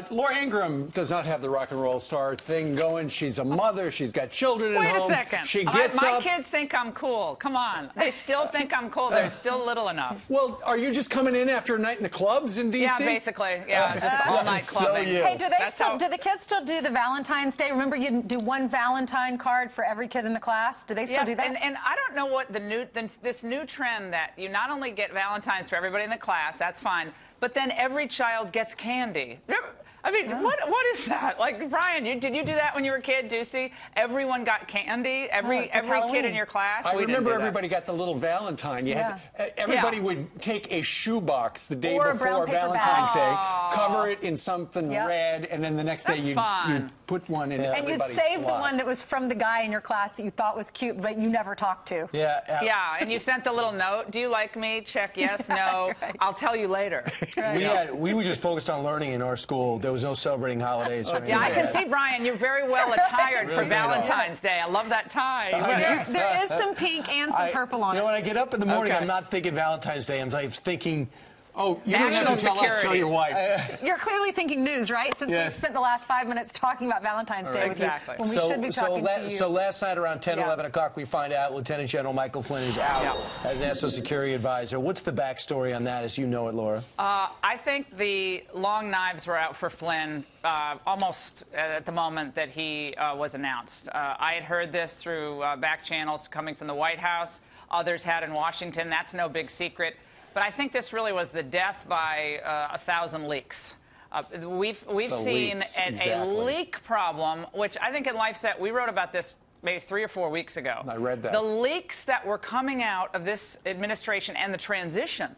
Laura Ingraham does not have the rock and roll star thing going. She's a mother. She's got children at home. Wait a second. She gets my up. kids think I'm cool. Come on. They still think I'm cool. They're still little enough. Well, are you just coming in after a night in the clubs in D.C.? Yeah, basically. Yeah, just all-night clubbing. Hey, do the kids still do the Valentine's Day? Remember, you do one Valentine card for every kid in the class? Do they still do that? And I don't know what this new trend that you not only get Valentines for everybody in the class, that's fine, but then every child gets candy. I mean, what is that? Like, Brian, did you do that when you were a kid, Ducey? Everyone got candy? Every kid in your class? I remember everybody got the little Valentine. Everybody would take a shoebox the day before Valentine's Day, cover it in something red, and then the next day you'd put one in everybody's And you'd save the one that was from the guy in your class that you thought was cute, but you never talked to. Yeah, and you sent the little note. Do you like me? Check yes, no. Right. I'll tell you later. We were just focused on learning in our school. There was no celebrating holidays or anything. Yeah, I can see, Brian, you're very well attired for Valentine's Day. I love that tie. There is some pink and some purple on it. You know, when I get up in the morning, I'm not thinking Valentine's Day. I'm thinking... Oh, you don't have to tell us, show your wife. You're clearly thinking news, right? Since we spent the last 5 minutes talking about Valentine's Day with you, when we should be talking to you. So last night around 10, 11 o'clock, we find out Lieutenant General Michael Flynn is out as National Security Advisor. What's the backstory on that, as you know it, Laura? I think the long knives were out for Flynn almost at the moment that he was announced. I had heard this through back channels coming from the White House. Others had in Washington. That's no big secret. But I think this really was the death by 1,000 leaks. We've seen a leak problem, which I think in LifeSet, we wrote about this maybe 3 or 4 weeks ago. I read that. The leaks that were coming out of this administration and the transition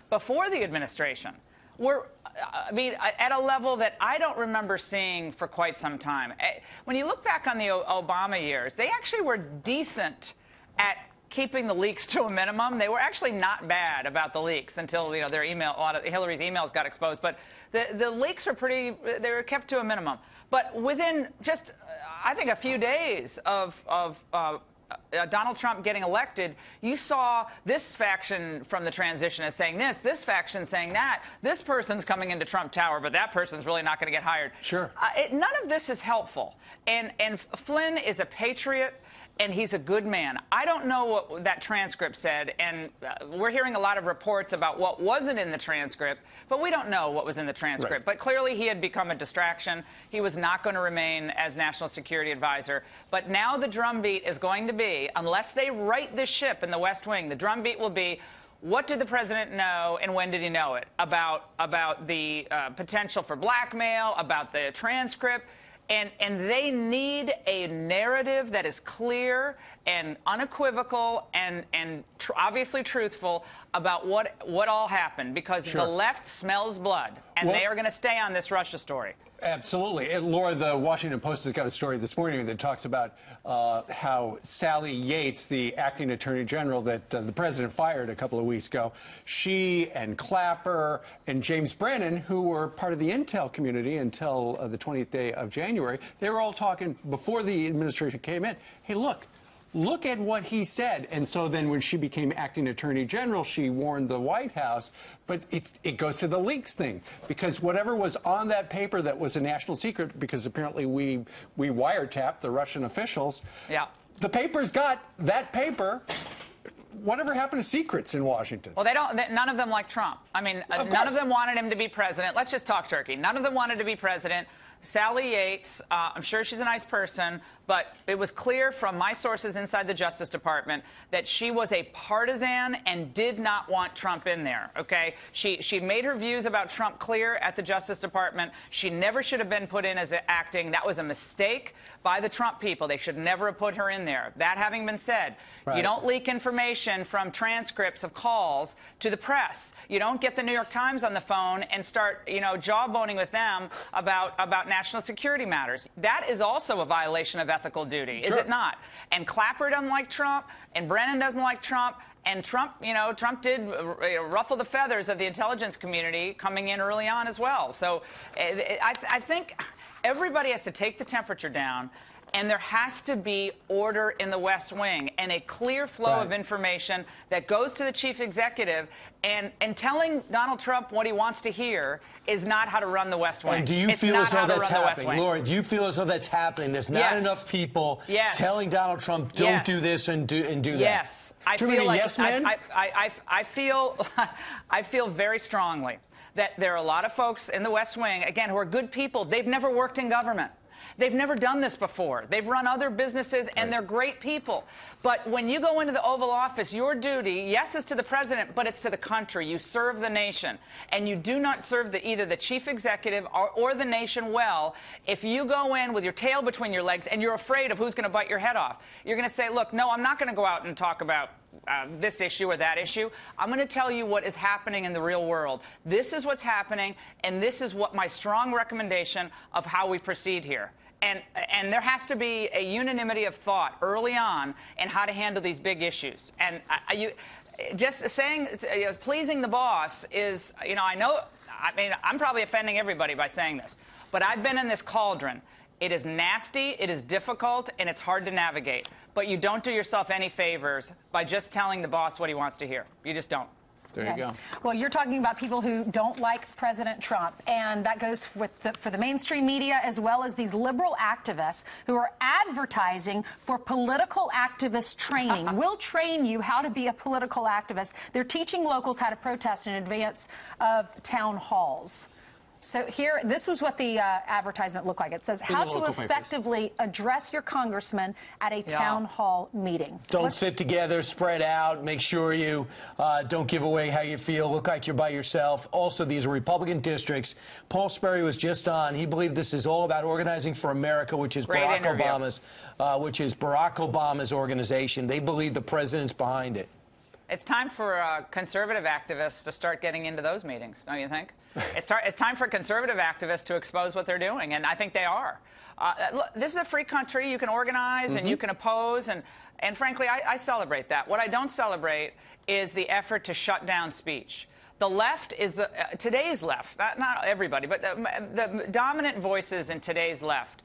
before the administration were, I mean, at a level that I don't remember seeing for quite some time. When you look back on the Obama years, they actually were decent at keeping the leaks to a minimum. They were actually not bad about the leaks until, you know, their email, a lot of Hillary's emails got exposed. But the leaks were they were kept to a minimum. But within just, I think, a few days of Donald Trump getting elected, you saw this faction from the transition as saying this faction saying that, this person's coming into Trump Tower, but that person's really not going to get hired. Sure. None of this is helpful. And Flynn is a patriot. And he's a good man. I don't know what that transcript said, and we're hearing a lot of reports about what wasn't in the transcript, but we don't know what was in the transcript. Right. But clearly he had become a distraction. He was not going to remain as National Security Advisor. But now the drumbeat is going to be, unless they right the ship in the West Wing, the drumbeat will be, what did the president know and when did he know it? About the potential for blackmail, about the transcript. And they need a narrative that is clear and unequivocal and obviously truthful about what all happened, because the left smells blood, and they are going to stay on this Russia story. Absolutely. And Laura, the Washington Post has got a story this morning that talks about how Sally Yates, the acting attorney general that the president fired a couple of weeks ago, she and Clapper and James Brennan, who were part of the intel community until the 20th day of January, they were all talking before the administration came in, hey, look at what he said. And so then when she became acting attorney general, she warned the White House. But it goes to the leaks thing, because whatever was on that paper that was a national secret, because apparently we wiretapped the Russian officials. Yeah. The paper's got that paper. Whatever happened to secrets in Washington? Well, none of them like Trump. I mean, none of them wanted him to be president. Let's just talk turkey. None of them wanted to be president. Sally Yates, I'm sure she's a nice person, but it was clear from my sources inside the Justice Department that she was a partisan and did not want Trump in there, okay? She made her views about Trump clear at the Justice Department. She never should have been put in as acting. That was a mistake by the Trump people. They should never have put her in there. That having been said, you don't leak information from transcripts of calls to the press. You don't get the New York Times on the phone and start, you know, jawboning with them about national security matters. That is also a violation of ethical duty, is it not? And Clapper doesn't like Trump, and Brennan doesn't like Trump, and Trump, you know, Trump did ruffle the feathers of the intelligence community coming in early on as well. So I think everybody has to take the temperature down, and there has to be order in the West Wing and a clear flow of information that goes to the chief executive. And telling Donald Trump what he wants to hear is not how to run the West Wing. And do you feel as though that's happening? Laura, do you feel as though that's happening? There's not enough people telling Donald Trump, don't do this and do that. Yes. I Too feel many like yes men? I feel very strongly that there are a lot of folks in the West Wing, again, who are good people. They've never worked in government. They've never done this before. They've run other businesses, and they're great people. But when you go into the Oval Office, your duty, yes, is to the president, but it's to the country. You serve the nation, and you do not serve either the chief executive or the nation well if you go in with your tail between your legs and you're afraid of who's going to bite your head off. You're going to say, look, no, I'm not going to go out and talk about this issue or that issue. I'm going to tell you what is happening in the real world. This is what's happening, and this is what my strong recommendation of how we proceed here. And there has to be a unanimity of thought early on in how to handle these big issues. And just saying, pleasing the boss is, I'm probably offending everybody by saying this, but I've been in this cauldron. It is nasty, it is difficult, and it's hard to navigate. But you don't do yourself any favors by just telling the boss what he wants to hear. You just don't. There you go. Well, you're talking about people who don't like President Trump, and that goes for the mainstream media as well as these liberal activists who are advertising for political activist training. We'll train you how to be a political activist. They're teaching locals how to protest in advance of town halls. So here, this was what the advertisement looked like. It says, how to effectively address your congressman at a town hall meeting. Don't sit together, spread out, make sure you don't give away how you feel, look like you're by yourself. Also, these are Republican districts. Paul Sperry was just on. He believed this is all about Organizing for America, which is Barack Obama's organization. They believe the president's behind it. It's time for conservative activists to start getting into those meetings, don't you think? It's time for conservative activists to expose what they're doing, and I think they are. Look, this is a free country. You can organize and you can oppose, and frankly, I celebrate that. What I don't celebrate is the effort to shut down speech. The left is today's left, not everybody, but the dominant voices in today's left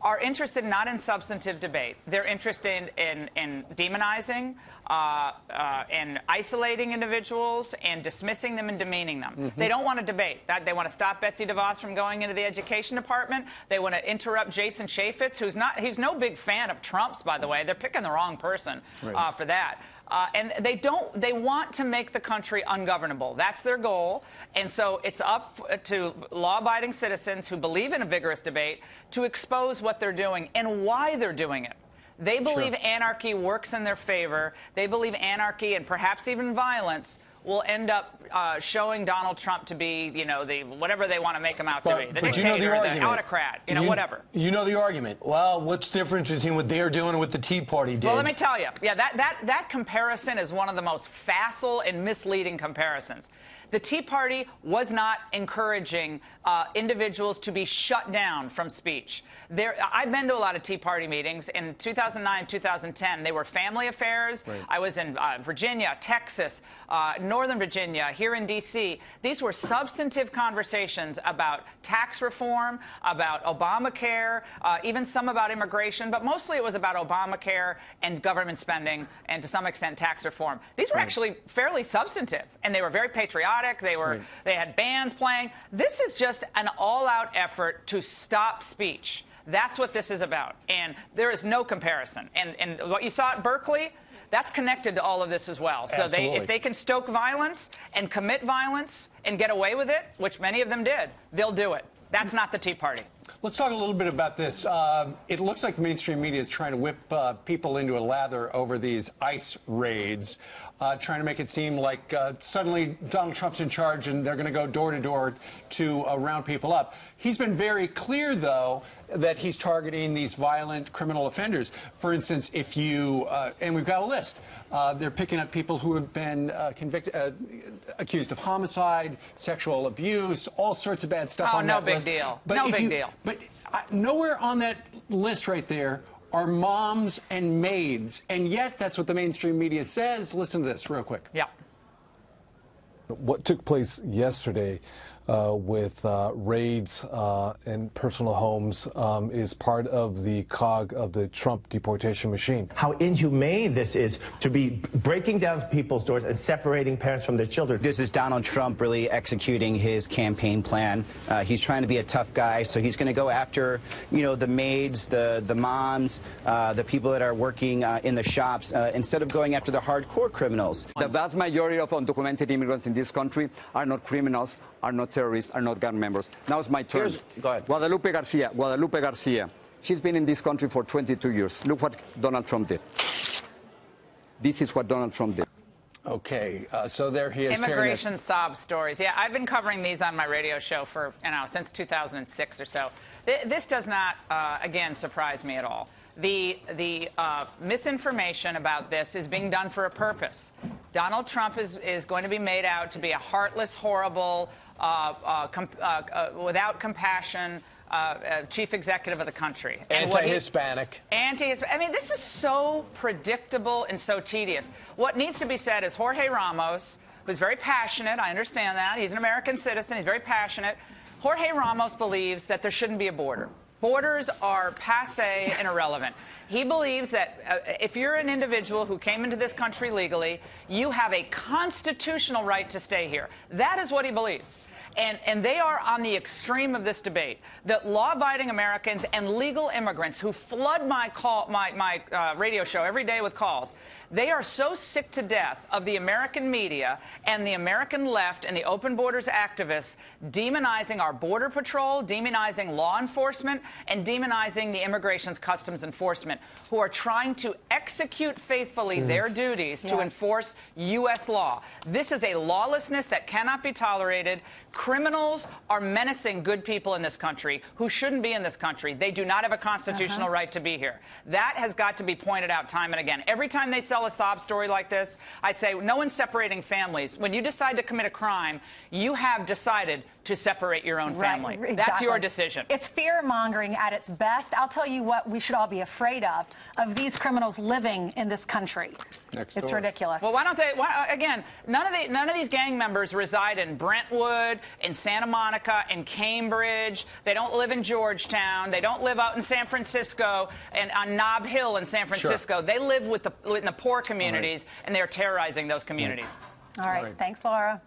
are interested not in substantive debate. They're interested in demonizing and isolating individuals and dismissing them and demeaning them. They don't want to debate. They want to stop Betsy DeVos from going into the education department. They want to interrupt Jason Chaffetz, he's no big fan of Trump's, by the way. They're picking the wrong person for that. And they want to make the country ungovernable. That's their goal. And so it's up to law-abiding citizens who believe in a vigorous debate to expose what they're doing and why they're doing it. They believe anarchy works in their favor. They believe anarchy and perhaps even violence will end up showing Donald Trump to be, whatever they want to make him out to be. The dictator, the autocrat, whatever. You know the argument. Well, what's the difference between what they're doing and what the Tea Party did? Well, let me tell you. Yeah, that comparison is one of the most facile and misleading comparisons. The Tea Party was not encouraging individuals to be shut down from speech. I've been to a lot of Tea Party meetings. In 2009, 2010, they were family affairs. I was in Virginia, Texas, Northern Virginia, here in D.C. These were substantive conversations about tax reform, about Obamacare, even some about immigration, but mostly it was about Obamacare and government spending and, to some extent, tax reform. These were actually fairly substantive, and they were very patriotic. They had bands playing. This is just an all-out effort to stop speech. That's what this is about, and there is no comparison. And what you saw at Berkeley, that's connected to all of this as well. So if they can stoke violence and commit violence and get away with it, which many of them did, they'll do it. That's not the Tea Party. Let's talk a little bit about this. It looks like mainstream media is trying to whip people into a lather over these ICE raids, trying to make it seem like suddenly Donald Trump's in charge and they're going to go door to door to round people up. He's been very clear, though, that he's targeting these violent criminal offenders. For instance, if you, and we've got a list, they're picking up people who have been accused of homicide, sexual abuse, all sorts of bad stuff on that list. No big deal. No big deal. But nowhere on that list right there are moms and maids, and yet that's what the mainstream media says. Listen to this real quick. Yeah. What took place yesterday with raids in personal homes is part of the cog of the Trump deportation machine. How inhumane this is to be breaking down people's doors and separating parents from their children. This is Donald Trump really executing his campaign plan. He's trying to be a tough guy, so he's going to go after, you know, the maids, the moms, the people that are working in the shops, instead of going after the hardcore criminals. The vast majority of undocumented immigrants in this country are not criminals, are not terrorists, are not gang members. Now it's my turn. Go ahead. Guadalupe Garcia. She's been in this country for 22 years. Look what Donald Trump did. This is what Donald Trump did. Okay, so there he is. Immigration sob stories. Yeah, I've been covering these on my radio show for, since 2006 or so. This does not, again, surprise me at all. The misinformation about this is being done for a purpose. Donald Trump is going to be made out to be a heartless, horrible, without compassion chief executive of the country. Anti-Hispanic. I mean, this is so predictable and so tedious. What needs to be said is Jorge Ramos, who's very passionate, I understand that. He's an American citizen. He's very passionate. Jorge Ramos believes that there shouldn't be a border. Borders are passé and irrelevant. He believes that if you're an individual who came into this country legally, you have a constitutional right to stay here. That is what he believes. And they are on the extreme of this debate, that law-abiding Americans and legal immigrants who flood my radio show every day with calls, they are so sick to death of the American media and the American left and the open borders activists demonizing our border patrol, demonizing law enforcement, and demonizing the Immigration's Customs Enforcement, who are trying to execute faithfully their duties to enforce U.S. law. This is a lawlessness that cannot be tolerated. Criminals are menacing good people in this country who shouldn't be in this country. They do not have a constitutional right to be here. That has got to be pointed out time and again. Every time they tell a sob story like this, I say, no one's separating families. When you decide to commit a crime, you have decided to separate your own family. Right, exactly. That's your decision. It's fear-mongering at its best. I'll tell you what we should all be afraid of these criminals living in this country. It's ridiculous. Well, why don't they, again, none of these gang members reside in Brentwood, in Santa Monica, in Cambridge. They don't live in Georgetown. They don't live out in San Francisco and on Nob Hill in San Francisco. They live in the poor communities, and they're terrorizing those communities. All right. Thanks, Laura.